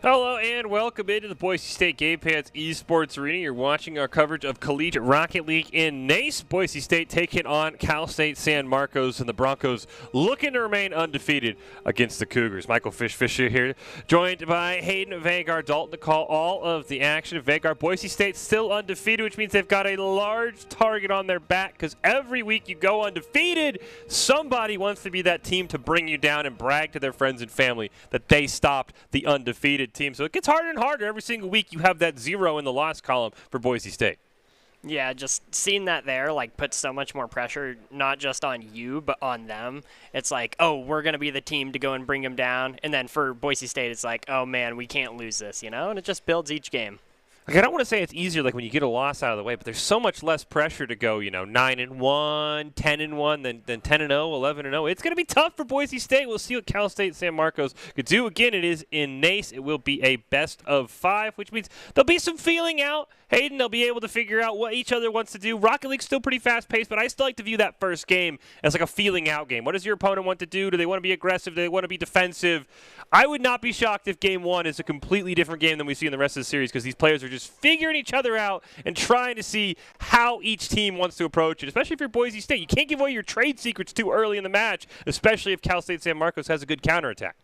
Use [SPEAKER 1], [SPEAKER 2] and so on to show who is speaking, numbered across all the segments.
[SPEAKER 1] Hello and welcome into the Boise State Game Pants Esports Arena. You're watching our coverage of Collegiate Rocket League in NACE. Boise State taking on Cal State San Marcos, and the Broncos looking to remain undefeated against the Cougars. Michael Fisher here, joined by Hayden Vanguard Dalton to call all of the action. Vanguard, Boise State still undefeated, which means they've got a large target on their back because every week you go undefeated, somebody wants to be that team to bring you down and brag to their friends and family that they stopped the undefeated team. So it gets harder and harder. Every single week you have that 0 in the loss column for Boise State.
[SPEAKER 2] Yeah, just seeing that there, puts so much more pressure, not just on you, but on them. It's like, oh, we're going to be the team to go and bring them down. And then for Boise State, it's like, oh, man, we can't lose this, And it just builds each game.
[SPEAKER 1] I don't want to say it's easier when you get a loss out of the way, but there's so much less pressure to go, 9-1, 10-1, than 10-0, 11-0. It's going to be tough for Boise State. We'll see what Cal State San Marcos could do. Again, it is in NACE. It will be a best of 5, which means there'll be some feeling out. Hayden, they'll be able to figure out what each other wants to do. Rocket League's still pretty fast-paced, but I still like to view that first game as like a feeling-out game. What does your opponent want to do? Do they want to be aggressive? Do they want to be defensive? I would not be shocked if game 1 is a completely different game than we see in the rest of the series because these players are just figuring each other out and trying to see how each team wants to approach it, especially if you're Boise State. You can't give away your trade secrets too early in the match, especially if Cal State San Marcos has a good counterattack.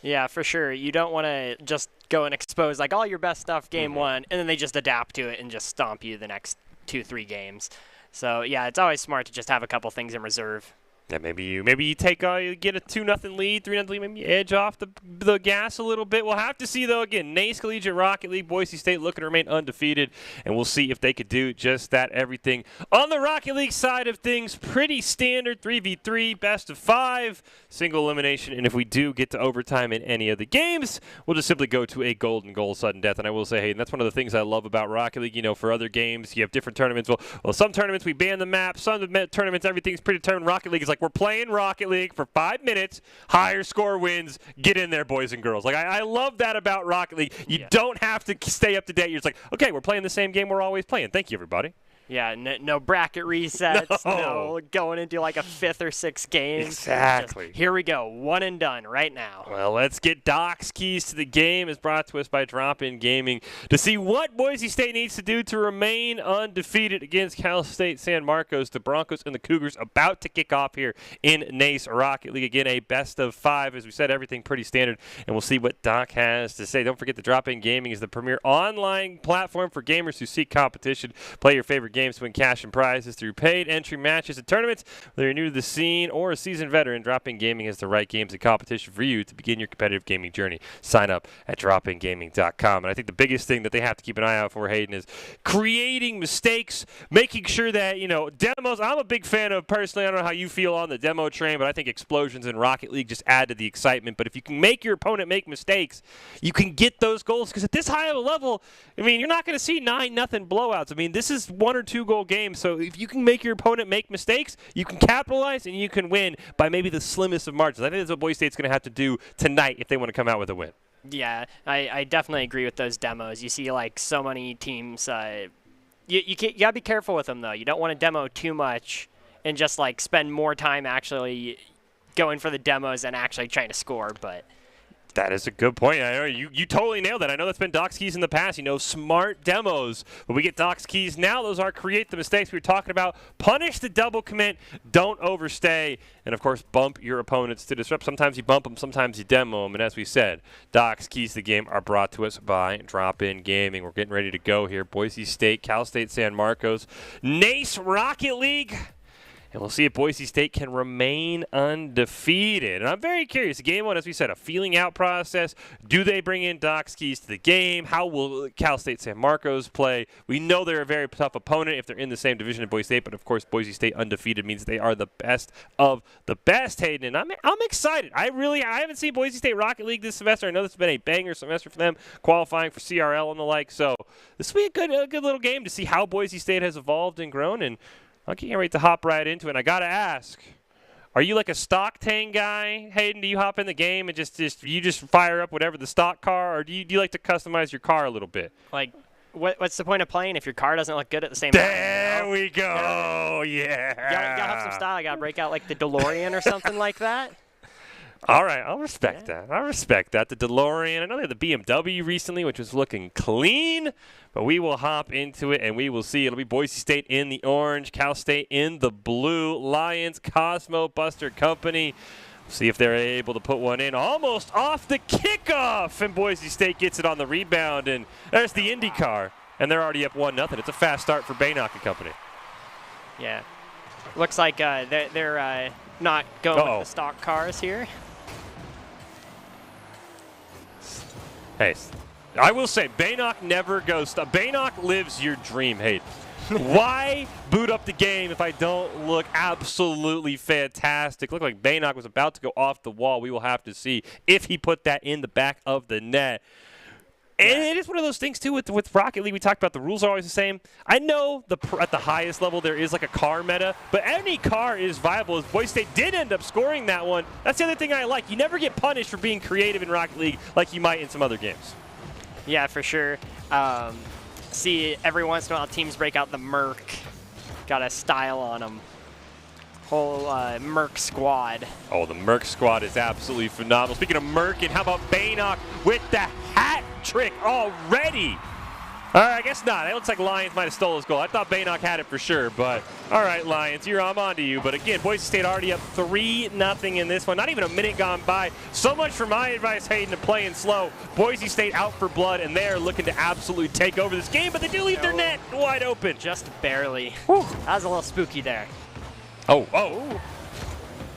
[SPEAKER 2] Yeah, for sure. You don't want to just go and expose all your best stuff game 1, and then they just adapt to it and just stomp you the next 2-3 games. So, yeah, it's always smart to just have a couple things in reserve.
[SPEAKER 1] Yeah, maybe you take you get a 2-0 lead, 3-0 lead, maybe you edge off the gas a little bit. We'll have to see though. Again, NACE Collegiate Rocket League, Boise State looking to remain undefeated, and we'll see if they could do just that. Everything on the Rocket League side of things, pretty standard 3v3, best of 5, single elimination, and if we do get to overtime in any of the games, we'll just simply go to a golden goal, sudden death. And I will say, hey, that's one of the things I love about Rocket League. For other games, you have different tournaments. Well, some tournaments we ban the map, some tournaments everything's predetermined. Rocket League is like we're playing Rocket League for 5 minutes, higher score wins, get in there, boys and girls. I love that about Rocket League. You don't have to stay up to date. You're just like, okay, we're playing the same game we're always playing. Thank you, everybody.
[SPEAKER 2] Yeah, no bracket resets, no going into a 5th or 6th game.
[SPEAKER 1] Exactly.
[SPEAKER 2] Just, here we go, one and done right now.
[SPEAKER 1] Well, let's get Doc's keys to the game is brought to us by Drop-In Gaming to see what Boise State needs to do to remain undefeated against Cal State San Marcos. The Broncos and the Cougars about to kick off here in NACE Rocket League. Again, a best of 5. As we said, everything pretty standard, and we'll see what Doc has to say. Don't forget that Drop-In Gaming is the premier online platform for gamers who seek competition. Play your favorite games to win cash and prizes through paid entry matches and tournaments. Whether you're new to the scene or a seasoned veteran, Drop-In Gaming has the right games and competition for you to begin your competitive gaming journey. Sign up at dropingaming.com. And I think the biggest thing that they have to keep an eye out for, Hayden, is creating mistakes, making sure that, demos. I'm a big fan of, personally, I don't know how you feel on the demo train, but I think explosions in Rocket League just add to the excitement. But if you can make your opponent make mistakes, you can get those goals. Because at this high of a level, you're not going to see 9-0 blowouts. This is 1 or 2 goal games, so if you can make your opponent make mistakes, you can capitalize and you can win by maybe the slimmest of margins. I think that's what Boise State's going to have to do tonight if they want to come out with a win.
[SPEAKER 2] Yeah, I definitely agree with those demos. You see so many teams, you got to be careful with them though. You don't want to demo too much and just spend more time actually going for the demos than actually trying to score, but
[SPEAKER 1] that is a good point. I know you totally nailed it. I know that's been Doc's keys in the past. Smart demos. But we get Doc's keys now. Those are create the mistakes we were talking about. Punish the double commit. Don't overstay. And, of course, bump your opponents to disrupt. Sometimes you bump them. Sometimes you demo them. And as we said, Doc's keys to the game are brought to us by Drop-In Gaming. We're getting ready to go here. Boise State, Cal State San Marcos, NACE Rocket League. And we'll see if Boise State can remain undefeated. And I'm very curious. Game 1, as we said, a feeling out process. Do they bring in Doc's keys to the game? How will Cal State San Marcos play? We know they're a very tough opponent if they're in the same division as Boise State. But, of course, Boise State undefeated means they are the best of the best, Hayden. And I'm excited. I haven't seen Boise State Rocket League this semester. I know this has been a banger semester for them, qualifying for CRL and the like. So this will be a good little game to see how Boise State has evolved and grown. And I can't wait to hop right into it. And I got to ask, are you like a stock tank guy, Hayden? Do you hop in the game and just fire up whatever the stock car, or do you like to customize your car a little bit?
[SPEAKER 2] What's the point of playing if your car doesn't look good at the same time?
[SPEAKER 1] There we go. Yeah.
[SPEAKER 2] You gotta have some style. You gotta break out the DeLorean or something like that.
[SPEAKER 1] All right, I'll respect that. I respect that. The DeLorean, I know they had the BMW recently, which was looking clean, but we will hop into it and we will see. It'll be Boise State in the orange, Cal State in the blue, Lions, Cosmo Buster Company. See if they're able to put one in almost off the kickoff, and Boise State gets it on the rebound, and there's the IndyCar, and they're already up 1-0. It's a fast start for Baynock and company.
[SPEAKER 2] Yeah. Looks like they're not going with the stock cars here.
[SPEAKER 1] Hey, I will say, Baynock never goes. Baynock lives your dream, Hayden. Why boot up the game if I don't look absolutely fantastic? Looked like Baynock was about to go off the wall. We will have to see if he put that in the back of the net. And it is one of those things, too, with Rocket League. We talked about the rules are always the same. I know at the highest level there is like a car meta, but any car is viable. As Boise State did end up scoring that one. That's the other thing I like. You never get punished for being creative in Rocket League like you might in some other games.
[SPEAKER 2] Yeah, for sure. See, every once in a while teams break out the Merc. Got a style on them. Whole Merc squad. Oh, the Merc squad is absolutely phenomenal. Speaking of Merc, and how about Baynock with the hat trick already? All right, I guess not. It looks like Lions might have stole his goal. I thought Baynock had it for sure, but all right, Lions, I'm on to you. But again, Boise State already up 3-0 in this one. Not even a minute gone by. So much for my advice, Hayden, to playing slow. Boise State out for blood, and they're looking to absolutely take over this game, but they do leave their net wide open. Just barely. Whew. That was a little spooky there. Oh.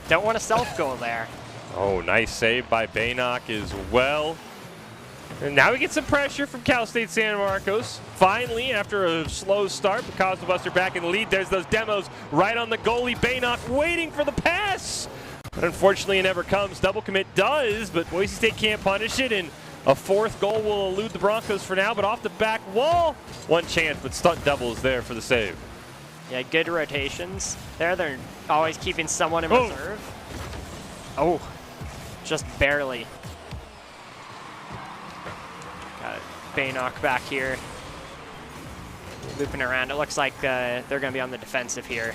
[SPEAKER 2] Don't want a self-goal there. Oh, nice save by Baynock as well. And now we get some pressure from Cal State San Marcos. Finally, after a slow start, the Cosmo Buster back in the lead. There's those demos right on the goalie. Baynock waiting for the pass. But unfortunately, it never comes. Double commit does, but Boise State can't punish it. And a fourth goal will elude the Broncos for now, but off the back wall. One chance, but stunt double is there for the save. Yeah, good rotations. They're always keeping someone in reserve. Oh, just barely. Got it. Baynock back here. Looping around. It looks like they're going to be on the defensive here.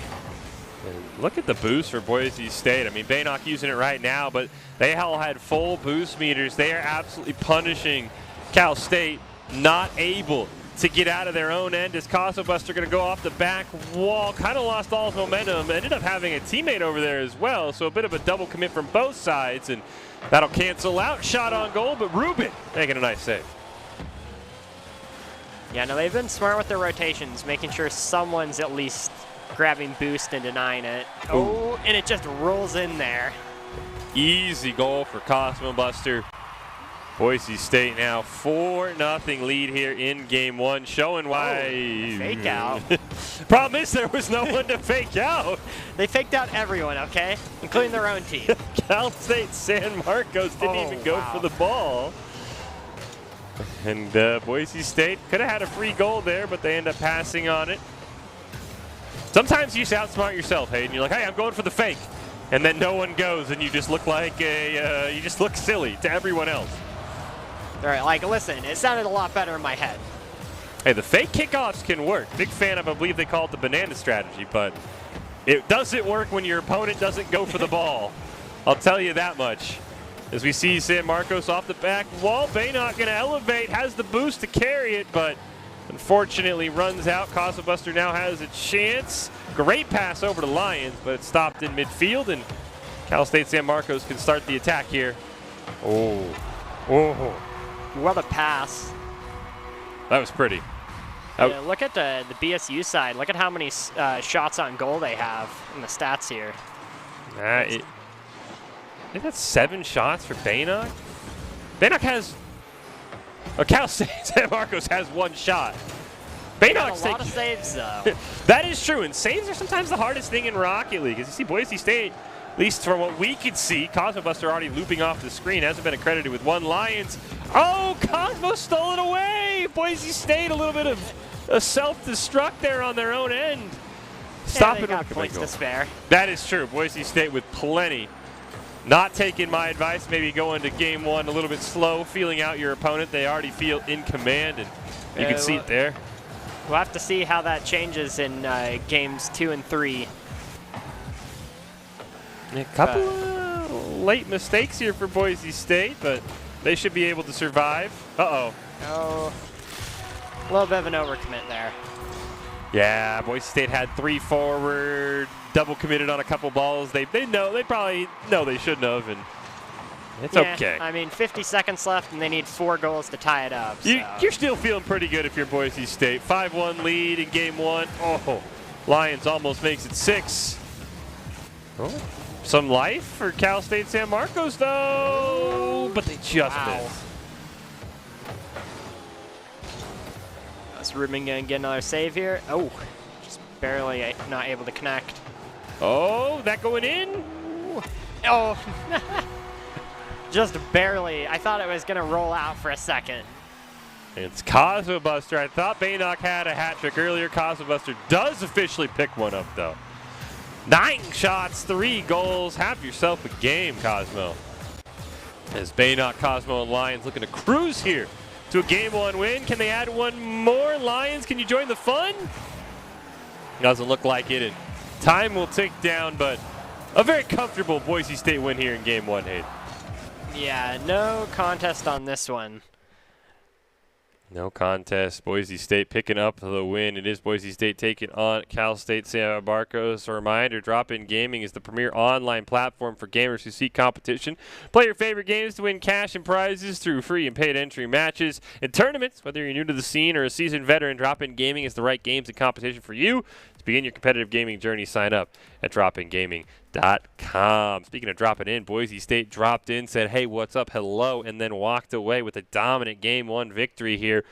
[SPEAKER 2] And look at the boost for Boise State. I mean, Baynock using it right now, but they all had full boost meters. They are absolutely punishing Cal State, not able to get out of their own end as Cosmo Buster going to go off the back wall. Kind of lost all his momentum. Ended up having a teammate over there as well, so a bit of a double commit from both sides, and that'll cancel out. Shot on goal, but Rubin making a nice save. Yeah, no, they've been smart with their rotations, making sure someone's at least grabbing boost and denying it. Oh, and it just rolls in there. Easy goal for Cosmo Buster. Boise State now 4-0 lead here in game one, showing why. Fake out. Problem is there was no one to fake out. They faked out everyone, okay, including their own team. Cal State San Marcos didn't even go for the ball. And Boise State could have had a free goal there, but they end up passing on it. Sometimes you just outsmart yourself, Hayden. You're like, hey, I'm going for the fake. And then no one goes, and you just look like you just look silly to everyone else. All right, like, listen, it sounded a lot better in my head. Hey, the fake kickoffs can work. Big fan of, I believe they call it the banana strategy, but it doesn't work when your opponent doesn't go for the ball. I'll tell you that much. As we see San Marcos off the back wall, Baynock going to elevate, has the boost to carry it, but unfortunately runs out. Cosmo Buster now has a chance. Great pass over to Lions, but it's stopped in midfield, and Cal State San Marcos can start the attack here. What a pass. That was pretty. Yeah, look at the BSU side. Look at how many shots on goal they have in the stats here. I think that's 7 shots for Baynock. Baynock has... Cal State San Marcos has 1 shot. Baynock's a lot of saves, though. That is true, and saves are sometimes the hardest thing in Rocket League. As you see, Boise State, at least from what we could see, Cosmo Buster already looping off the screen, hasn't been accredited with 1. Lions. Oh, Cosmo stole it away. Boise State, a little bit of a self-destruct there on their own end. Stop it. Got points to spare. That is true. Boise State with plenty. Not taking my advice, maybe going to game 1 a little bit slow, feeling out your opponent. They already feel in command, and you can see it there. We'll have to see how that changes in games 2 and 3. A couple
[SPEAKER 1] late mistakes here for Boise State, but they should be able to survive. Uh-oh.
[SPEAKER 2] Oh, a little bit of an overcommit there.
[SPEAKER 1] Yeah, Boise State had 3 forward, double committed on a couple balls. They probably know they shouldn't have, and it's okay.
[SPEAKER 2] I mean, 50 seconds left, and they need 4 goals to tie it up. So.
[SPEAKER 1] You're still feeling pretty good if you're Boise State. 5-1 lead in game 1. Oh, Lions almost makes it 6. Oh, some life for Cal State San Marcos, though, but they just missed.
[SPEAKER 2] Rubin gonna get another save here. Oh, just barely not able to connect.
[SPEAKER 1] Oh, that going in?
[SPEAKER 2] Ooh. Oh, just barely. I thought it was gonna roll out for a second.
[SPEAKER 1] It's Cosmo Buster. I thought Baynock had a hat trick earlier. Cosmo Buster does officially pick one up, though. 9 shots, 3 goals. Have yourself a game, Cosmo. As Baynock, Cosmo, and Lions looking to cruise here to a game 1 win. Can they add one more? Lions, can you join the fun? Doesn't look like it, and time will tick down, but a very comfortable Boise State win here in game 1, Hayden.
[SPEAKER 2] Yeah, no contest on this one.
[SPEAKER 1] No contest. Boise State picking up the win. It is Boise State taking on Cal State San Marcos. A reminder, Drop-In Gaming is the premier online platform for gamers who seek competition. Play your favorite games to win cash and prizes through free and paid entry matches and tournaments. Whether you're new to the scene or a seasoned veteran, Drop-In Gaming is the right games and competition for you. To begin your competitive gaming journey, sign up at dropingaming.com. Speaking of dropping in, Boise State dropped in, said, hey, what's up, hello, and then walked away with a dominant Game 1 victory here.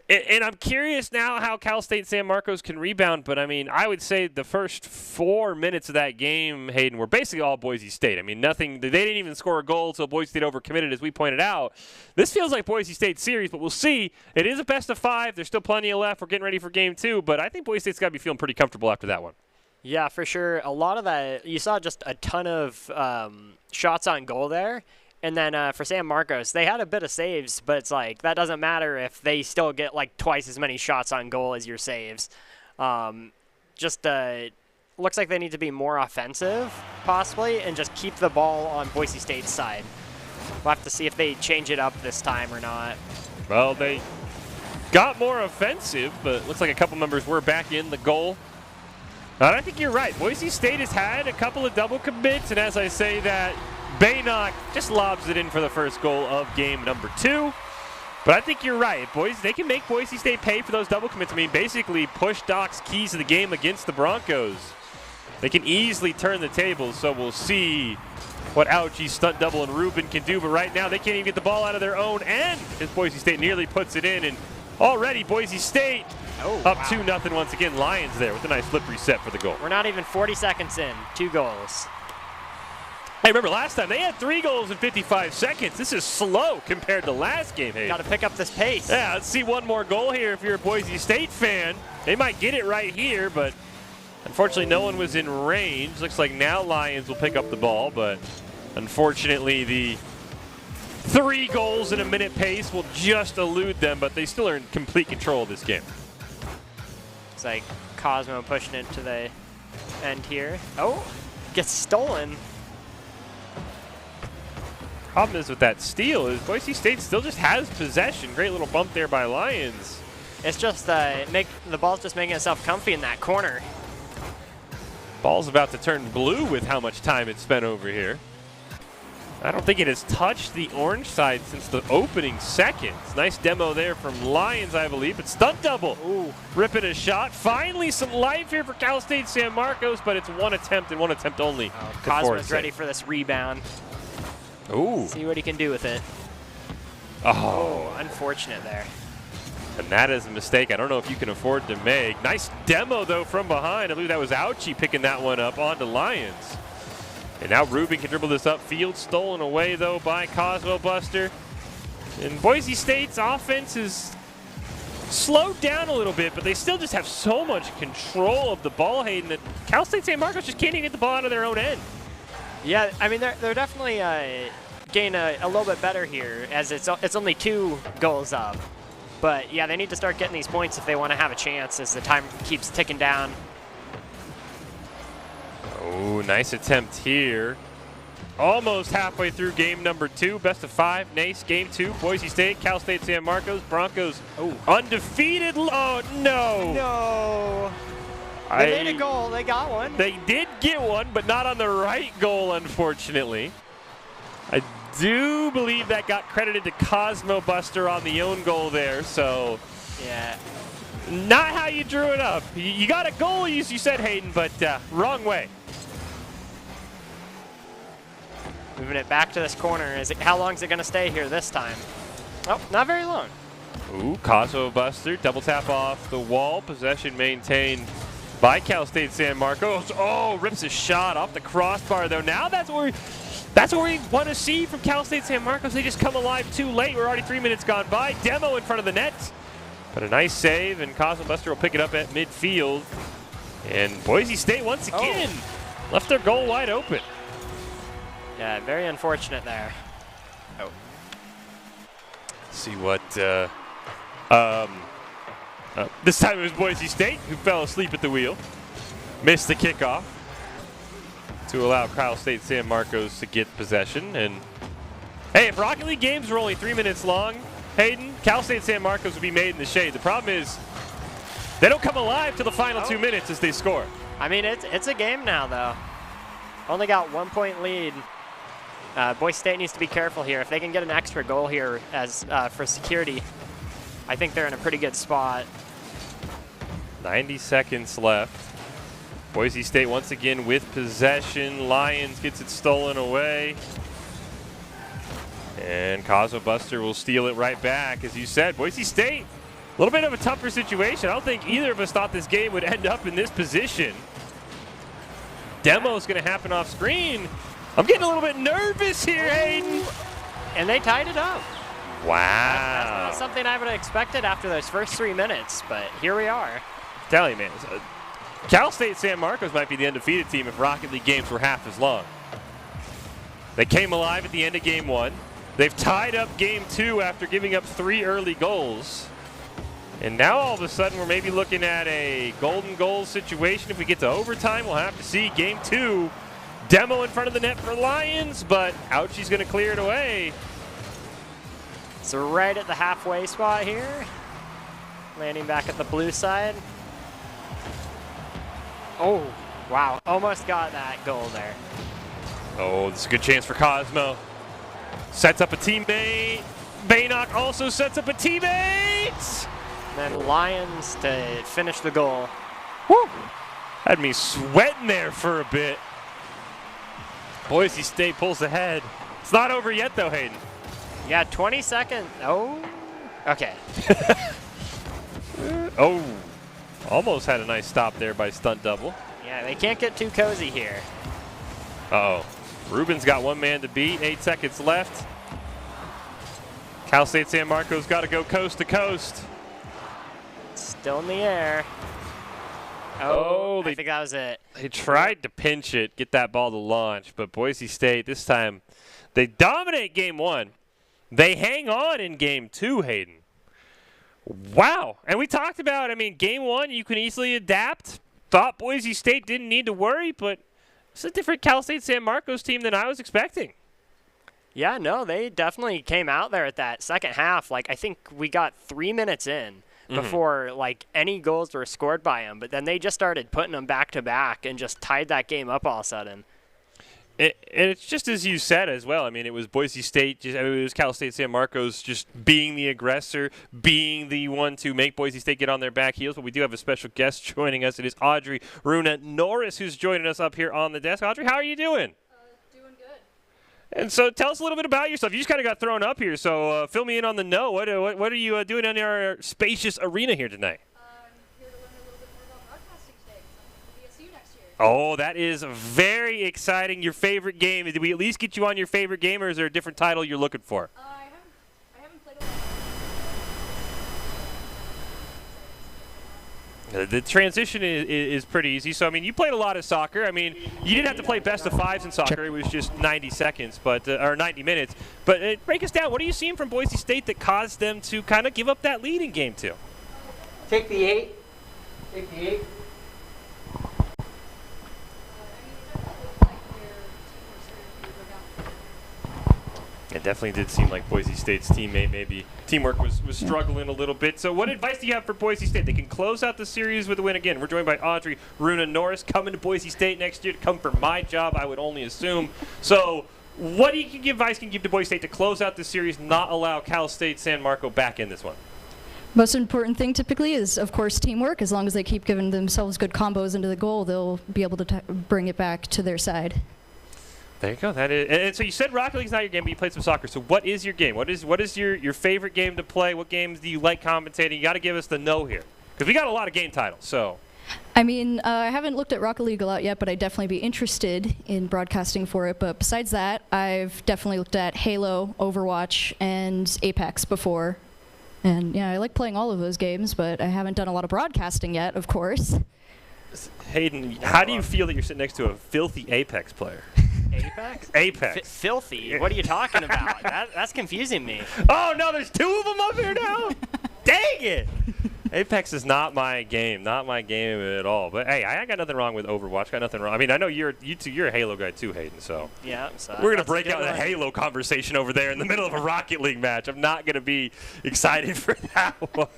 [SPEAKER 1] And I'm curious now how Cal State San Marcos can rebound, but, I mean, I would say the first 4 minutes of that game, Hayden, were basically all Boise State. I mean, nothing – they didn't even score a goal, so Boise State overcommitted, as we pointed out. This feels like Boise State's series, but we'll see. It is a best of 5. There's still plenty left. We're getting ready for game 2, but I think Boise State's got to be feeling pretty comfortable after that one.
[SPEAKER 2] Yeah, for sure. A lot of that – you saw just a ton of shots on goal there. And then for San Marcos, they had a bit of saves, but it's like that doesn't matter if they still get like twice as many shots on goal as your saves. Just looks like they need to be more offensive, possibly, and just keep the ball on Boise State's side. We'll have to see if they change it up this time or not.
[SPEAKER 1] Well, they got more offensive, but looks like a couple members were back in the goal. And I think you're right. Boise State has had a couple of double commits, and as I say that, Baynock just lobs it in for the first goal of game number 2. But I think you're right. They can make Boise State pay for those double commits. I mean, basically push Doc's keys to the game against the Broncos. They can easily turn the tables, so we'll see what Ouchie, Stunt Double, and Rubin can do. But right now, they can't even get the ball out of their own end as Boise State nearly puts it in. And already Boise State up 2-0 once again. Lions there with a nice flip reset for the goal.
[SPEAKER 2] We're not even 40 seconds in. 2 goals.
[SPEAKER 1] Hey, remember last time they had 3 goals in 55 seconds. This is slow compared to last game, Hayden.
[SPEAKER 2] Got to pick up this pace.
[SPEAKER 1] Yeah, let's see one more goal here if you're a Boise State fan. They might get it right here, but unfortunately no one was in range. Looks like now Lions will pick up the ball, but unfortunately the 3 goals in a minute pace will just elude them, but they still are in complete control of this game.
[SPEAKER 2] It's like Cosmo pushing it to the end here. Oh, gets stolen.
[SPEAKER 1] Problem is with that steal is Boise State still just has possession. Great little bump there by Lions.
[SPEAKER 2] It's just the ball's just making itself comfy in that corner.
[SPEAKER 1] Ball's about to turn blue with how much time it's spent over here. I don't think it has touched the orange side since the opening seconds. Nice demo there from Lions, I believe. But stunt double. Ooh, ripping a shot. Finally some life here for Cal State San Marcos, but it's one attempt and one attempt only.
[SPEAKER 2] Cosmo's ready for this rebound.
[SPEAKER 1] Ooh.
[SPEAKER 2] See what he can do with it.
[SPEAKER 1] Oh,
[SPEAKER 2] unfortunate there.
[SPEAKER 1] And that is a mistake I don't know if you can afford to make. Nice demo, though, from behind. I believe that was Ouchie picking that one up onto Lions. And now Rubin can dribble this upfield. Stolen away, though, by Cosmo Buster. And Boise State's offense is slowed down a little bit, but they still just have so much control of the ball, Hayden, that Cal State San Marcos just can't even get the ball out of their own end.
[SPEAKER 2] Yeah, I mean, they're definitely getting a little bit better here, as it's only 2 goals up. But, yeah, they need to start getting these points if they want to have a chance as the time keeps ticking down.
[SPEAKER 1] Oh, nice attempt here. almost halfway through game number 2. Best of 5, NACE, game 2. Boise State, Cal State San Marcos, Broncos undefeated. Oh, no.
[SPEAKER 2] No. They made a goal. They got one.
[SPEAKER 1] They did get one, but not on the right goal, unfortunately. I do believe that got credited to Cosmo Buster on the own goal there, so
[SPEAKER 2] yeah.
[SPEAKER 1] Not how you drew it up. You got a goal, you said, Hayden, but wrong way.
[SPEAKER 2] Moving it back to this corner. How long is it going to stay here this time? Oh, not very long.
[SPEAKER 1] Ooh, Cosmo Buster, double tap off the wall. Possession maintained by Cal State San Marcos. Oh, rips a shot off the crossbar, though. Now that's where we want to see from Cal State San Marcos. They just come alive too late. We're already 3 minutes gone by. Demo in front of the net. But a nice save, and Cosmo Buster will pick it up at midfield. And Boise State, once again, left their goal wide open.
[SPEAKER 2] Yeah, very unfortunate there.
[SPEAKER 1] Oh. See what, this time it was Boise State who fell asleep at the wheel. Missed the kickoff to allow Cal State San Marcos to get possession. And hey, if Rocket League games were only 3 minutes long, Hayden, Cal State San Marcos would be made in the shade. The problem is they don't come alive till the final 2 minutes as they score.
[SPEAKER 2] I mean, it's a game now, though. Only got 1 point lead. Boise State needs to be careful here. If they can get an extra goal here as for security, I think they're in a pretty good spot.
[SPEAKER 1] 90 seconds left. Boise State once again with possession. Lions gets it stolen away. And Cosmo Buster will steal it right back. As you said, Boise State, a little bit of a tougher situation. I don't think either of us thought this game would end up in this position. Demo's going to happen off screen. I'm getting a little bit nervous here, Hayden.
[SPEAKER 2] And they tied it up.
[SPEAKER 1] Wow.
[SPEAKER 2] That's not something I would have expected after those first 3 minutes, but here we are.
[SPEAKER 1] I'm telling you, man. Cal State San Marcos might be the undefeated team if Rocket League games were half as long. They came alive at the end of game 1. They've tied up game 2 after giving up 3 early goals. And now all of a sudden we're maybe looking at a golden goal situation. If we get to overtime, we'll have to see game 2. Demo in front of the net for Lions, but Ouchie's going to clear it away.
[SPEAKER 2] So right at the halfway spot here. Landing back at the blue side. Oh, wow. Almost got that goal there.
[SPEAKER 1] Oh, this is a good chance for Cosmo. Sets up a teammate. Baynock also sets up a teammate.
[SPEAKER 2] And then Lions to finish the goal.
[SPEAKER 1] Woo! Had me sweating there for a bit. Boise State pulls ahead. It's not over yet, though, Hayden.
[SPEAKER 2] Yeah, 20 seconds. Oh, okay.
[SPEAKER 1] Oh, almost had a nice stop there by stunt double.
[SPEAKER 2] Yeah, they can't get too cozy here.
[SPEAKER 1] Uh-oh. Ruben's got one man to beat. 8 seconds left. Cal State San Marcos got to go coast to coast.
[SPEAKER 2] Still in the air.
[SPEAKER 1] Oh,
[SPEAKER 2] I think that was it.
[SPEAKER 1] They tried to pinch it, get that ball to launch, but Boise State this time, they dominate game 1. They hang on in game 2, Hayden. Wow. And we talked about, I mean, game 1, you can easily adapt. Thought Boise State didn't need to worry, but it's a different Cal State San Marcos team than I was expecting.
[SPEAKER 2] Yeah, no, they definitely came out there at that second half. Like, I think we got 3 minutes in before, like, any goals were scored by them. But then they just started putting them back to back and just tied that game up all of a sudden.
[SPEAKER 1] And it's just as you said as well. I mean, it was Boise State, it was Cal State San Marcos just being the aggressor, being the one to make Boise State get on their back heels. But we do have a special guest joining us. It is Audrey Runa Norris who's joining us up here on the desk. Audrey, how are you doing?
[SPEAKER 3] Doing good.
[SPEAKER 1] And so tell us a little bit about yourself. You just kind of got thrown up here, so fill me in on the know. What are you doing in our spacious arena here tonight?
[SPEAKER 3] I'm here to learn a little bit more about broadcasting today. I'm going to BSU next year.
[SPEAKER 1] Oh, that is very exciting. Your favorite game. Did we at least get you on your favorite game, or is there a different title you're looking for?
[SPEAKER 3] I haven't played a lot.
[SPEAKER 1] The transition is pretty easy. So, I mean, you played a lot of soccer. I mean, you didn't have to play best of 5s in soccer. It was just 90 seconds, but or 90 minutes. But break us down. What are you seeing from Boise State that caused them to kind of give up that lead in game 2?
[SPEAKER 2] Take the 8. Take the 8.
[SPEAKER 3] I mean, it definitely looks like their team was starting to go down the
[SPEAKER 1] It definitely did seem like Boise State's teamwork was struggling a little bit. So what advice do you have for Boise State? They can close out the series with a win again. We're joined by Audrey Runa Norris, coming to Boise State next year to come for my job, I would only assume. So what advice can you give to Boise State to close out the series, not allow Cal State San Marco back in this one?
[SPEAKER 4] Most important thing typically is, of course, teamwork. As long as they keep giving themselves good combos into the goal, they'll be able to bring it back to their side.
[SPEAKER 1] There you go. That is, and so you said Rocket League's not your game, but you played some soccer. So what is your game? What is your favorite game to play? What games do you like commentating? You got to give us the no here, because we got a lot of game titles. So,
[SPEAKER 4] I mean, I haven't looked at Rocket League a lot yet, but I'd definitely be interested in broadcasting for it. But besides that, I've definitely looked at Halo, Overwatch, and Apex before. And yeah, I like playing all of those games, but I haven't done a lot of broadcasting yet, of course.
[SPEAKER 1] Hayden, how do you feel that you're sitting next to a filthy Apex player?
[SPEAKER 2] Apex?
[SPEAKER 1] Apex.
[SPEAKER 2] Filthy? What are you talking about? That's confusing me.
[SPEAKER 1] Oh, no, there's two of them up here now? Dang it! Apex is not my game. Not my game at all. But, hey, I got nothing wrong with Overwatch. Got nothing wrong. I mean, I know you're a Halo guy too, Hayden, so.
[SPEAKER 2] Yeah, so
[SPEAKER 1] we're going to break out a Halo conversation over there in the middle of a Rocket League match. I'm not going to be excited for that one.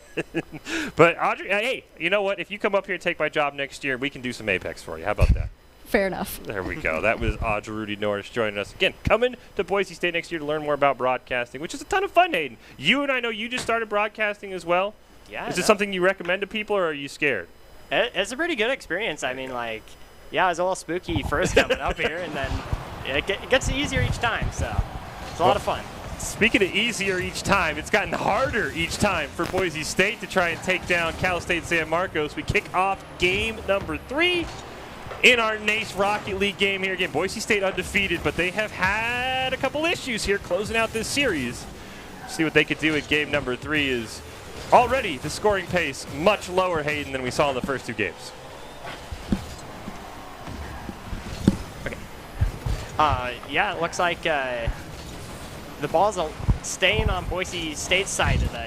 [SPEAKER 1] But, Audrey, hey, you know what? If you come up here and take my job next year, we can do some Apex for you. How about that?
[SPEAKER 4] Fair enough.
[SPEAKER 1] There we go. That was Audrey Rudy Norris joining us again, coming to Boise State next year to learn more about broadcasting, which is a ton of fun, Hayden. You and I know you just started broadcasting as well.
[SPEAKER 2] Yeah.
[SPEAKER 1] Is it something you recommend to people, or are you scared?
[SPEAKER 2] It's a pretty good experience. I mean, like, yeah, it was a little spooky first coming up here, and then it gets easier each time, so it's a lot of fun.
[SPEAKER 1] Speaking of easier each time, it's gotten harder each time for Boise State to try and take down Cal State San Marcos. We kick off game number 3 in our NACE Rocket League game here. Again, Boise State undefeated, but they have had a couple issues here closing out this series. See what they could do at game number 3 is already the scoring pace much lower, Hayden, than we saw in the first 2 games.
[SPEAKER 2] Okay. Yeah, it looks like the ball's staying on Boise State's side of the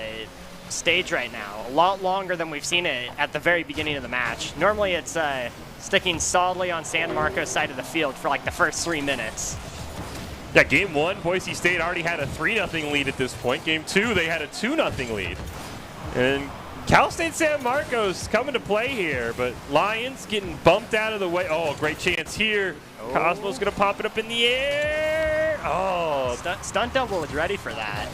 [SPEAKER 2] stage right now. A lot longer than we've seen it at the very beginning of the match. Normally it's sticking solidly on San Marcos' side of the field for like the first 3 minutes.
[SPEAKER 1] Yeah, game 1, Boise State already had a 3-0 lead at this point. Game 2, they had a 2-0 lead. And Cal State San Marcos coming to play here, but Lions getting bumped out of the way. Oh, great chance here. Oh. Cosmo's going to pop it up in the air. Oh.
[SPEAKER 2] Stunt Double is ready for that.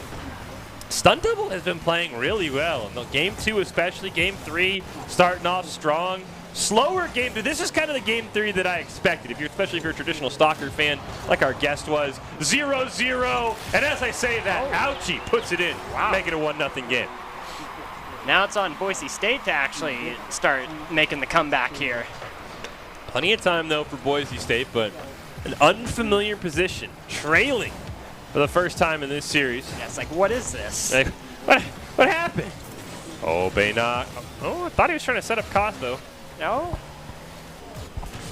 [SPEAKER 1] Stunt Double has been playing really well. In game 2 especially, game 3 starting off strong. Slower game 2. This is kind of the game 3 that I expected, especially if you're a traditional Stalker fan like our guest was. 0-0. And as I say that, Ouchie puts it in. Wow. Make it a 1-0 game.
[SPEAKER 2] Now it's on Boise State to actually start making the comeback here.
[SPEAKER 1] Plenty of time, though, for Boise State, but an unfamiliar position, trailing for the first time in this series.
[SPEAKER 2] Yeah, it's like, what is this?
[SPEAKER 1] Like, what happened? Oh, Baynock. Oh, I thought he was trying to set up Cosmo.
[SPEAKER 2] No?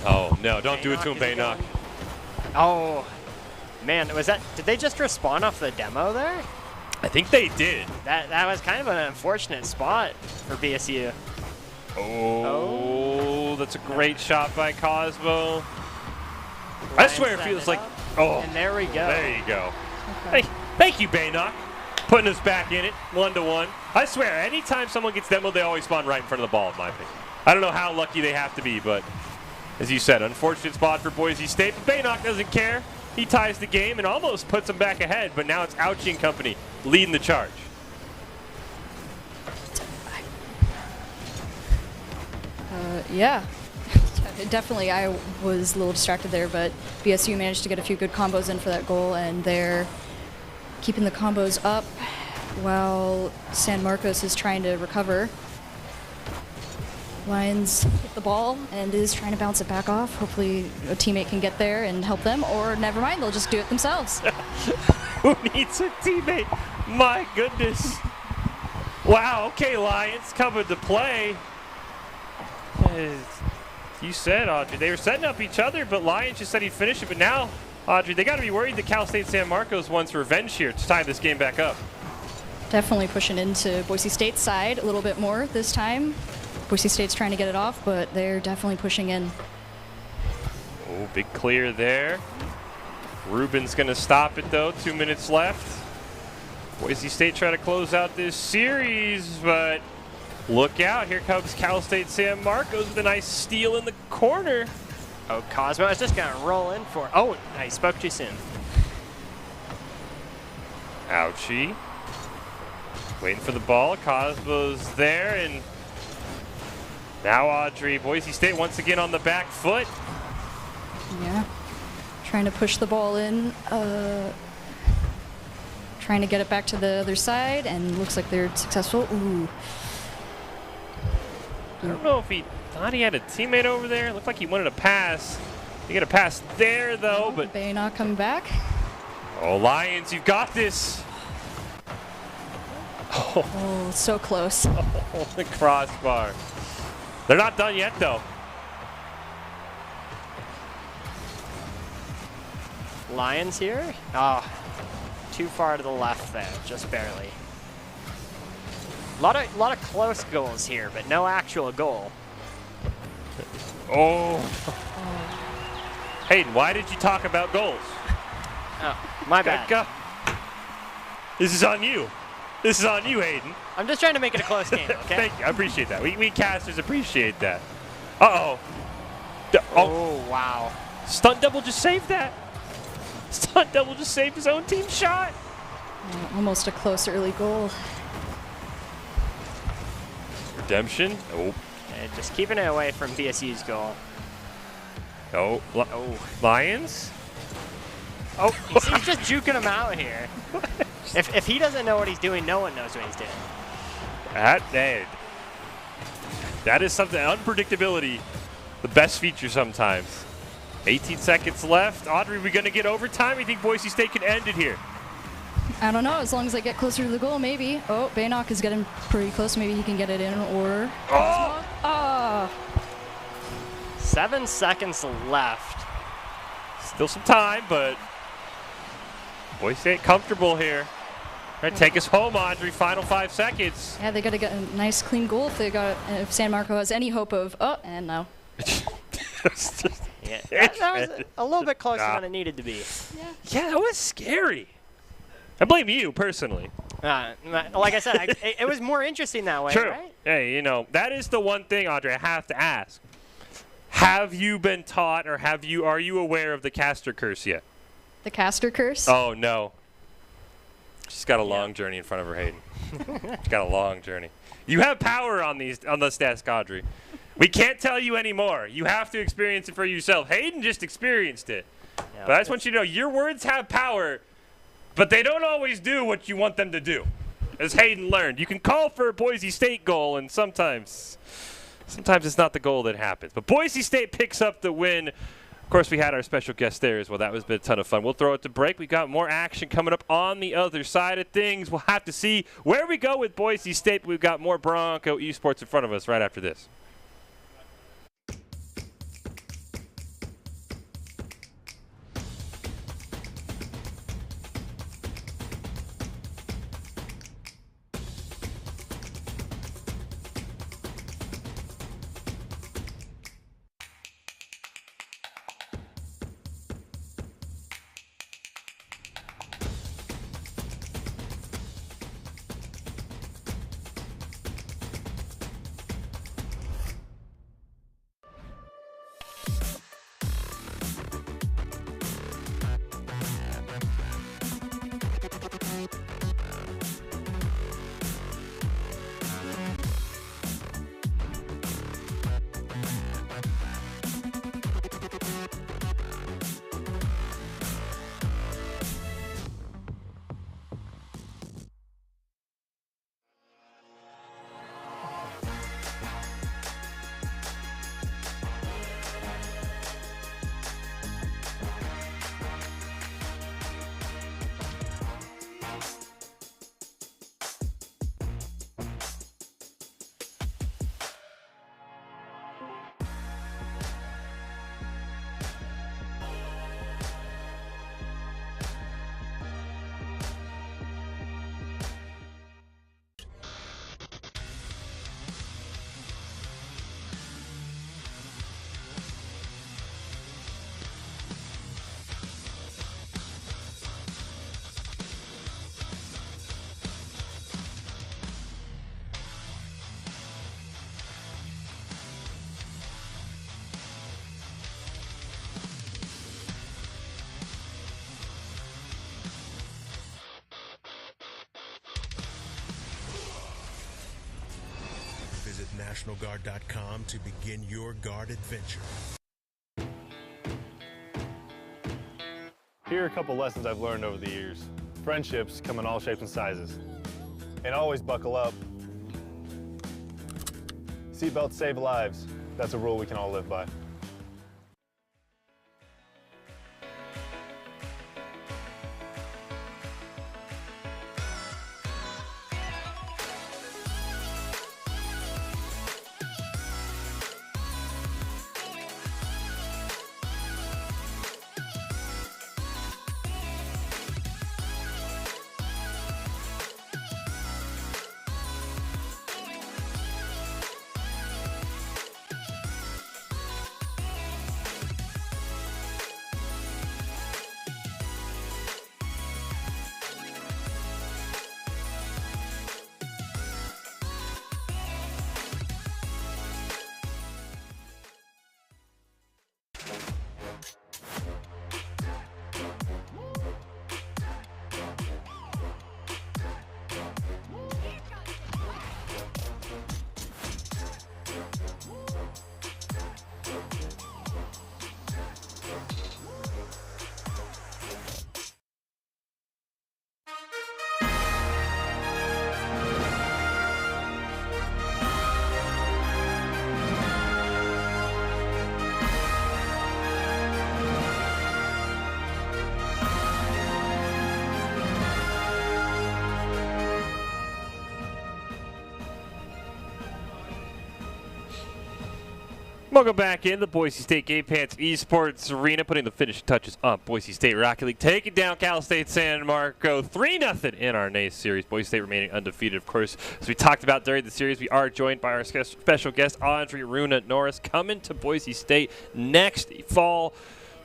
[SPEAKER 1] Oh, no, don't do it to him, Baynock.
[SPEAKER 2] Oh, man, did they just respawn off the demo there?
[SPEAKER 1] I think they did.
[SPEAKER 2] That was kind of an unfortunate spot for BSU.
[SPEAKER 1] Oh, that's a great shot by Cosmo. I swear it feels like, oh.
[SPEAKER 2] And there we go.
[SPEAKER 1] There you go. Okay. Thank you, Baynock, putting us back in it, 1-1. I swear, anytime someone gets demoed, they always spawn right in front of the ball, in my opinion. I don't know how lucky they have to be, but as you said, unfortunate spot for Boise State. But Baynock doesn't care. He ties the game and almost puts them back ahead, but now it's Ouchie and company leading the charge.
[SPEAKER 4] Yeah, definitely. I was a little distracted there, but BSU managed to get a few good combos in for that goal, and they're keeping the combos up while San Marcos is trying to recover. Lions hit the ball and is trying to bounce it back off. Hopefully a teammate can get there and help them, or never mind, they'll just do it themselves.
[SPEAKER 1] Who needs a teammate? My goodness. Wow, okay, Lions coming to play. You said, Audrey, they were setting up each other, but Lions just said he'd finish it. But now, Audrey, they got to be worried that Cal State San Marcos wants revenge here to tie this game back up.
[SPEAKER 4] Definitely pushing into Boise State's side a little bit more this time. Boise State's trying to get it off, but they're definitely pushing in.
[SPEAKER 1] Oh, big clear there. Rubin's going to stop it, though. 2 minutes left. Boise State trying to close out this series, but look out. Here comes Cal State San Marcos with a nice steal in the corner.
[SPEAKER 2] Oh, Cosmo is just going to roll in for... Oh, I spoke too soon.
[SPEAKER 1] Ouchie. Waiting for the ball. Cosmo's there, and now Audrey. Boise State once again on the back foot.
[SPEAKER 4] Yeah. Trying to push the ball in. Trying to get it back to the other side, and looks like they're successful. Ooh.
[SPEAKER 1] I don't know if he thought he had a teammate over there. It looked like he wanted a pass. He got a pass there, though, but...
[SPEAKER 4] Bay not coming back.
[SPEAKER 1] Oh, Lions, you've got this.
[SPEAKER 4] Oh, so close.
[SPEAKER 1] Oh, the crossbar. They're not done yet, though.
[SPEAKER 2] Lions here? Oh, too far to the left there, just barely. A lot of close goals here, but no actual goal.
[SPEAKER 1] Oh. Hayden, why did you talk about goals?
[SPEAKER 2] Oh, my bad.
[SPEAKER 1] Go. This is on you. This is on you, Hayden.
[SPEAKER 2] I'm just trying to make it a close game, okay?
[SPEAKER 1] Thank you. I appreciate that. We casters appreciate that. Uh-oh.
[SPEAKER 2] Oh, wow.
[SPEAKER 1] Stunt double just saved that. Stunt double just saved his own team shot.
[SPEAKER 4] Almost a close early goal.
[SPEAKER 1] Redemption. Oh.
[SPEAKER 2] And just keeping it away from BSU's goal.
[SPEAKER 1] Oh. Lions.
[SPEAKER 2] Oh, he's just juking him out here. If he doesn't know what he's doing, no one knows what he's doing.
[SPEAKER 1] That is something. Unpredictability, the best feature sometimes. 18 seconds left. Audrey, we going to get overtime? You think Boise State can end it here?
[SPEAKER 4] I don't know. As long as I get closer to the goal, maybe. Oh, Baynock is getting pretty close. Maybe he can get it in, or...
[SPEAKER 1] Oh!
[SPEAKER 4] Ah!
[SPEAKER 2] 7 seconds left.
[SPEAKER 1] Still some time, but Boise State comfortable here. All right, take us home, Audrey. Final 5 seconds.
[SPEAKER 4] Yeah, they got to get a nice, clean goal if San Marco has any hope of... Oh, and no.
[SPEAKER 2] Yeah, that was a little bit closer than it needed to be.
[SPEAKER 1] Yeah, that was scary. I blame you, personally.
[SPEAKER 2] Like I said, it was more interesting that way,
[SPEAKER 1] True.
[SPEAKER 2] right?
[SPEAKER 1] Hey, you know, that is the one thing, Audrey, I have to ask. Have you been taught, or are you aware of the caster curse yet?
[SPEAKER 4] The caster curse?
[SPEAKER 1] Oh, no. She's got a long journey in front of her, Hayden. She's got a long journey. You have power on this desk, Audrey. We can't tell you anymore. You have to experience it for yourself. Hayden just experienced it.
[SPEAKER 2] Yeah,
[SPEAKER 1] But I just want you to know, your words have power, but they don't always do what you want them to do. As Hayden learned, you can call for a Boise State goal, and sometimes it's not the goal that happens. But Boise State picks up the win. Of course, we had our special guest there as well. That was a ton of fun. We'll throw it to break. We've got more action coming up on the other side of things. We'll have to see where we go with Boise State. We've got more Bronco esports in front of us right after this.
[SPEAKER 5] NationalGuard.com to begin your Guard adventure.
[SPEAKER 6] Here are a couple lessons I've learned over the years. Friendships come in all shapes and sizes. And always buckle up. Seatbelts save lives. That's a rule we can all live by.
[SPEAKER 1] Welcome back in the Boise State Game Pants Esports Arena, putting the finishing touches on Boise State Rocket League, taking down Cal State San Marco 3-0 in our NACE series. Boise State remaining undefeated, of course. As we talked about during the series, we are joined by our special guest, Andre Runa Norris, coming to Boise State next fall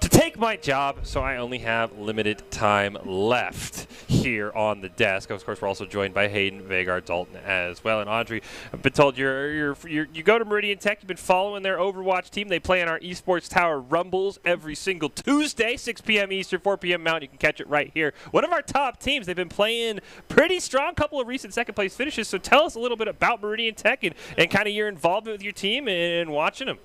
[SPEAKER 1] to take my job, so I only have limited time left here on the desk. Of course, we're also joined by Hayden Vagar-Dalton as well. And Andre, I've been told you go to Meridian Tech. You've been following their Overwatch team. They play in our Esports Tower Rumbles every single Tuesday, 6 p.m. Eastern, 4 p.m. Mountain. You can catch it right here. One of our top teams. They've been playing pretty strong. Couple of recent second-place finishes. So tell us a little bit about Meridian Tech and kind of your involvement with your team and watching them.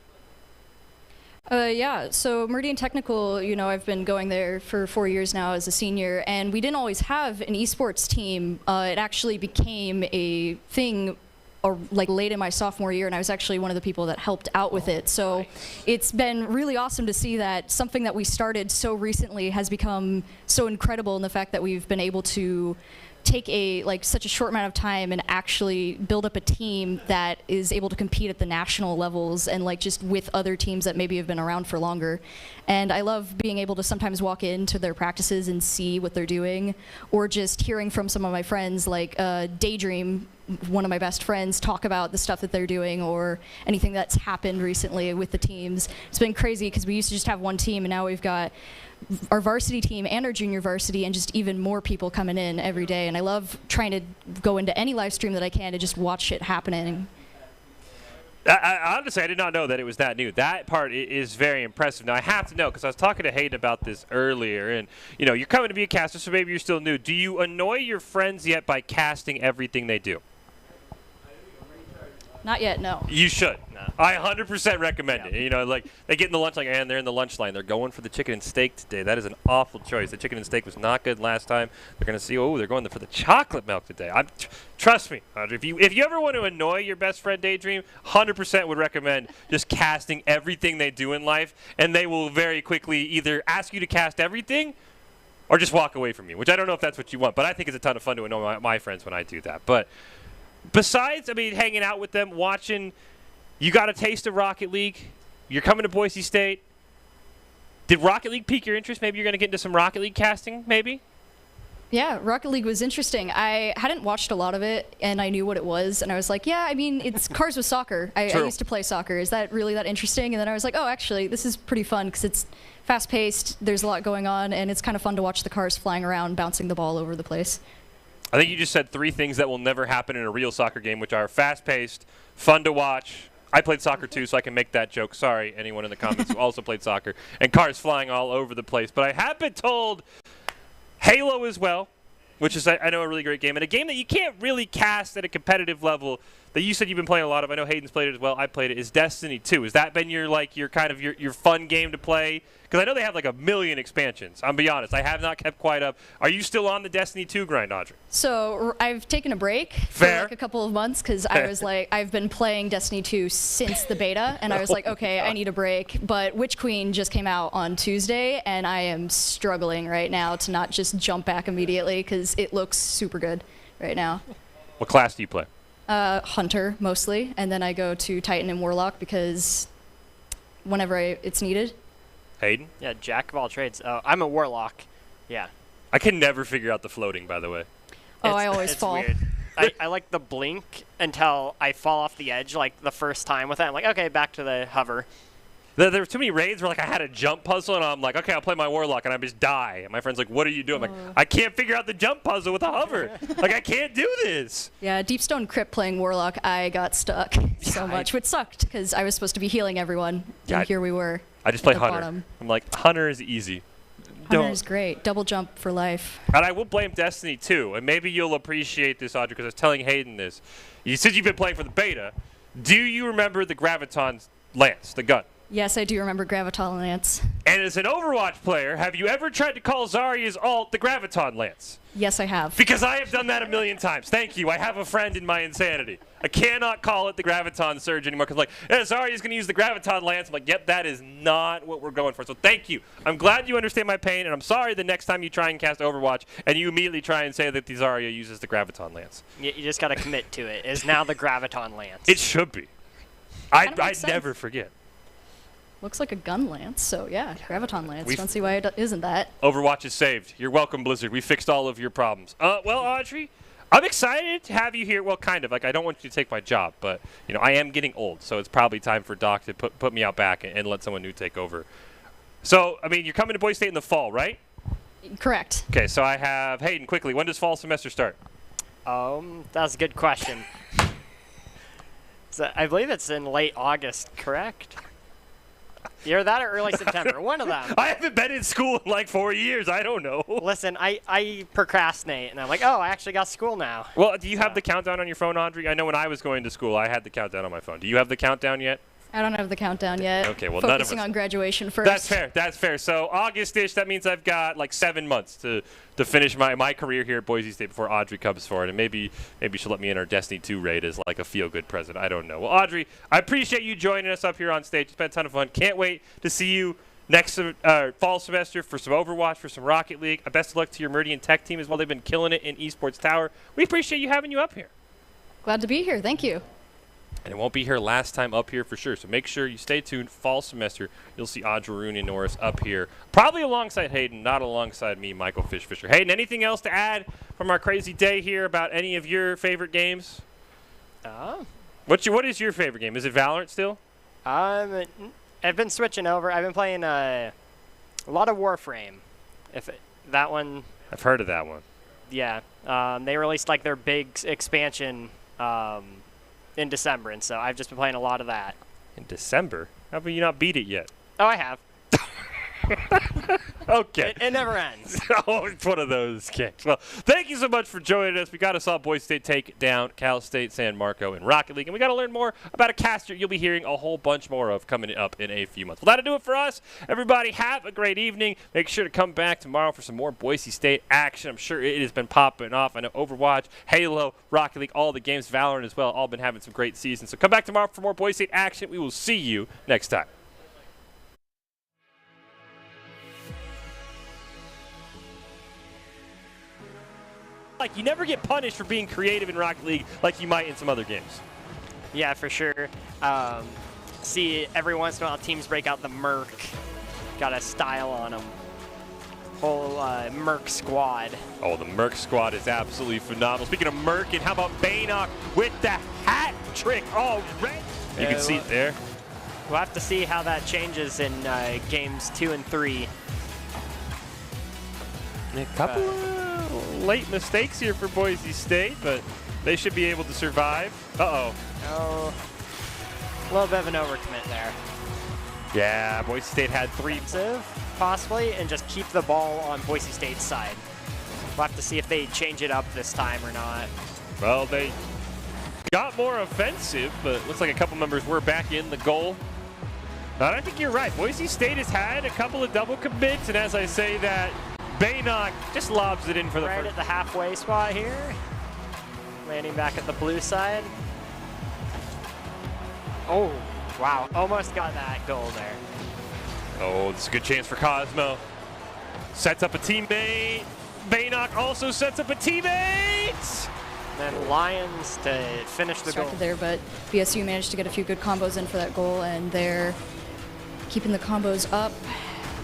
[SPEAKER 4] Yeah, so Meridian Technical, I've been going there for 4 years now as a senior, and we didn't always have an esports team. It actually became a thing late in my sophomore year, and I was actually one of the people that helped out with it. So it's been really awesome to see that something that we started so recently has become so incredible in the fact that we've been able to take such a short amount of time and actually build up a team that is able to compete at the national levels and just with other teams that maybe have been around for longer. And I love being able to sometimes walk into their practices and see what they're doing, or just hearing from some of my friends, like Daydream, one of my best friends, talk about the stuff that they're doing or anything that's happened recently with the teams. It's been crazy because we used to just have one team, and now we've got our varsity team and our junior varsity and just even more people coming in every day. And I love trying to go into any live stream that I can to just watch it happening.
[SPEAKER 1] Honestly, I did not know that it was that new. That part is very impressive. Now, I have to know, because I was talking to Hayden about this earlier, and, you're coming to be a caster, so maybe you're still new. Do you annoy your friends yet by casting everything they do?
[SPEAKER 4] Not yet, no.
[SPEAKER 1] You should. No. I 100% recommend it. They get in the lunch line, and they're in the lunch line. They're going for the chicken and steak today. That is an awful choice. The chicken and steak was not good last time. They're going to see, they're going for the chocolate milk today. Trust me, Andre, if you ever want to annoy your best friend Daydream, 100% would recommend just casting everything they do in life, and they will very quickly either ask you to cast everything or just walk away from you, which I don't know if that's what you want, but I think it's a ton of fun to annoy my friends when I do that. But besides, hanging out with them, watching, you got a taste of Rocket League. You're coming to Boise State. Did Rocket League pique your interest? Maybe you're going to get into some Rocket League casting, maybe?
[SPEAKER 4] Yeah, Rocket League was interesting. I hadn't watched a lot of it, and I knew what it was, and I was like, yeah, it's cars with soccer. I used to play soccer. Is that really that interesting? And then I was like, oh, actually, this is pretty fun because it's fast-paced, there's a lot going on, and it's kind of fun to watch the cars flying around, bouncing the ball over the place.
[SPEAKER 1] I think you just said three things that will never happen in a real soccer game, which are fast-paced, fun to watch. I played soccer too, so I can make that joke. Sorry, anyone in the comments who also played soccer. And cars flying all over the place. But I have been told Halo as well, which is, I know, a really great game. And a game that you can't really cast at a competitive level that you said you've been playing a lot of, I know Hayden's played it as well, I played it, is Destiny 2. Has that been your kind of your fun game to play? Because I know they have like 1 million expansions. I'll be honest, I have not kept quite up. Are you still on the Destiny 2 grind, Audrey?
[SPEAKER 4] So I've taken a break
[SPEAKER 1] Fair.
[SPEAKER 4] for like a couple of months because I was like, I've been playing Destiny 2 since the beta, and I was like, okay, I need a break. But Witch Queen just came out on Tuesday, and I am struggling right now to not just jump back immediately because it looks super good right now.
[SPEAKER 1] What class do you play?
[SPEAKER 4] Hunter mostly, and then I go to Titan and Warlock because whenever it's needed.
[SPEAKER 1] Hayden?
[SPEAKER 2] Yeah, jack of all trades. Oh, I'm a warlock. Yeah.
[SPEAKER 1] I can never figure out the floating, by the way.
[SPEAKER 4] Oh, I always
[SPEAKER 2] it's
[SPEAKER 4] fall.
[SPEAKER 2] Weird. I like the blink until I fall off the edge like the first time with it. I'm like, okay, back to the hover.
[SPEAKER 1] There were too many raids where like I had a jump puzzle, and I'm like, okay, I'll play my Warlock, and I just die. And my friend's like, what are you doing? I'm like, I can't figure out the jump puzzle with a hover. Like, I can't do this.
[SPEAKER 4] Yeah, Deepstone Crypt playing Warlock, I got stuck so much, which sucked because I was supposed to be healing everyone, and here we were.
[SPEAKER 1] I just play
[SPEAKER 4] at the
[SPEAKER 1] Hunter.
[SPEAKER 4] bottom.
[SPEAKER 1] I'm like, Hunter is easy.
[SPEAKER 4] Hunter is great. Double jump for life.
[SPEAKER 1] And I will blame Destiny 2, and maybe you'll appreciate this, Audrey, because I was telling Hayden this. You said you've been playing for the beta. Do you remember the Graviton Lance, the gun?
[SPEAKER 4] Yes, I do remember Graviton Lance.
[SPEAKER 1] And as an Overwatch player, have you ever tried to call Zarya's ult the Graviton Lance?
[SPEAKER 4] Yes, I have.
[SPEAKER 1] Because I have done that 1 million times. Thank you. I have a friend in my insanity. I cannot call it the Graviton Surge anymore because, like, yeah, Zarya's going to use the Graviton Lance. I'm like, yep, that is not what we're going for. So thank you. I'm glad you understand my pain, and I'm sorry the next time you try and cast Overwatch and you immediately try and say that the Zarya uses the Graviton Lance.
[SPEAKER 2] You just got to commit to it. Is now the Graviton Lance.
[SPEAKER 1] It should be. I'd never forget.
[SPEAKER 4] Looks like a gun lance, so yeah, Graviton Lance. Don't see why it isn't that.
[SPEAKER 1] Overwatch is saved. You're welcome, Blizzard. We fixed all of your problems. Well, Audrey, I'm excited to have you here. Well, kind of. Like, I don't want you to take my job, but, you know, I am getting old, so it's probably time for Doc to put me out back and let someone new take over. So, I mean, you're coming to Boise State in the fall, right?
[SPEAKER 4] Correct.
[SPEAKER 1] Okay, so I have Hayden, quickly. When does fall semester start?
[SPEAKER 2] That's a good question. So I believe it's in late August, correct? Either that or early September, one of them.
[SPEAKER 1] I haven't been in school in like 4 years. I don't know.
[SPEAKER 2] Listen, I procrastinate, and I'm like, oh, I actually got school now.
[SPEAKER 1] Well, do you have the countdown on your phone, Audrey? I know when I was going to school, I had the countdown on my phone. Do you have the countdown yet?
[SPEAKER 4] I don't have the countdown yet.
[SPEAKER 1] Okay, well, none of us.
[SPEAKER 4] Focusing on graduation first.
[SPEAKER 1] That's fair. That's fair. So August-ish, that means I've got like 7 months to finish my career here at Boise State before Audrey comes for it, and maybe she'll let me in our Destiny 2 raid as like a feel-good present. I don't know. Well, Audrey, I appreciate you joining us up here on stage. It's been a ton of fun. Can't wait to see you next fall semester for some Overwatch, for some Rocket League. Best of luck to your Meridian Tech team as well. They've been killing it in Esports Tower. We appreciate you having you up here.
[SPEAKER 4] Glad to be here. Thank you.
[SPEAKER 1] And it won't be her last time up here for sure. So make sure you stay tuned. Fall semester, you'll see Audrey Rooney Norris up here. Probably alongside Hayden, not alongside me, Michael Fisher. Hayden, anything else to add from our crazy day here about any of your favorite games? What is your favorite game? Is it Valorant still?
[SPEAKER 2] I've been switching over. I've been playing a lot of Warframe. That one.
[SPEAKER 1] I've heard of that one.
[SPEAKER 2] Yeah. They released like their big expansion in December, and so I've just been playing a lot of that.
[SPEAKER 1] In December? How about you not beat it yet?
[SPEAKER 2] Oh, I have.
[SPEAKER 1] Okay.
[SPEAKER 2] It never ends.
[SPEAKER 1] Oh, it's one of those games. Well, thank you so much for joining us. We got to saw Boise State take down Cal State San Marco in Rocket League, and we got to learn more about a caster you'll be hearing a whole bunch more of coming up in a few months. Well, that'll do it for us. Everybody, have a great evening. Make sure to come back tomorrow for some more Boise State action. I'm sure it has been popping off. I know Overwatch, Halo, Rocket League, all the games, Valorant as well, all been having some great seasons. So come back tomorrow for more Boise State action. We will see you next time. Like, you never get punished for being creative in Rocket League like you might in some other games.
[SPEAKER 2] Yeah, for sure. See, every once in a while, teams break out the Merc. Got a style on them. Whole Merc squad.
[SPEAKER 1] Oh, the Merc squad is absolutely phenomenal. Speaking of Merc, and how about Bannock with the hat trick already? You can see it there.
[SPEAKER 2] We'll have to see how that changes in games 2 and 3.
[SPEAKER 1] A couple late mistakes here for Boise State, but they should be able to survive. Uh-oh.
[SPEAKER 2] Oh, a little bit of an overcommit there.
[SPEAKER 1] Yeah, Boise State had 3.
[SPEAKER 2] Possibly, and just keep the ball on Boise State's side. We'll have to see if they change it up this time or not.
[SPEAKER 1] Well, they got got more offensive, but looks like a couple members were back in the goal. I think you're right. Boise State has had a couple of double commits, and as I say that, Baynock just lobs it in for the
[SPEAKER 2] right
[SPEAKER 1] first.
[SPEAKER 2] at the halfway spot here. Landing back at the blue side. Oh, wow. Almost got that goal there.
[SPEAKER 1] Oh, this is a good chance for Cosmo. Sets up a teammate. Baynock also sets up a teammate.
[SPEAKER 2] And then Lions to finish the goal.
[SPEAKER 4] Distracted there, but BSU managed to get a few good combos in for that goal, and they're keeping the combos up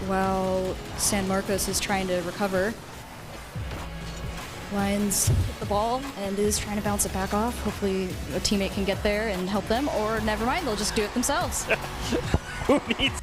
[SPEAKER 4] while San Marcos is trying to recover. Lions hit the ball and is trying to bounce it back off. Hopefully a teammate can get there and help them, or never mind, they'll just do it themselves.
[SPEAKER 1] Who needs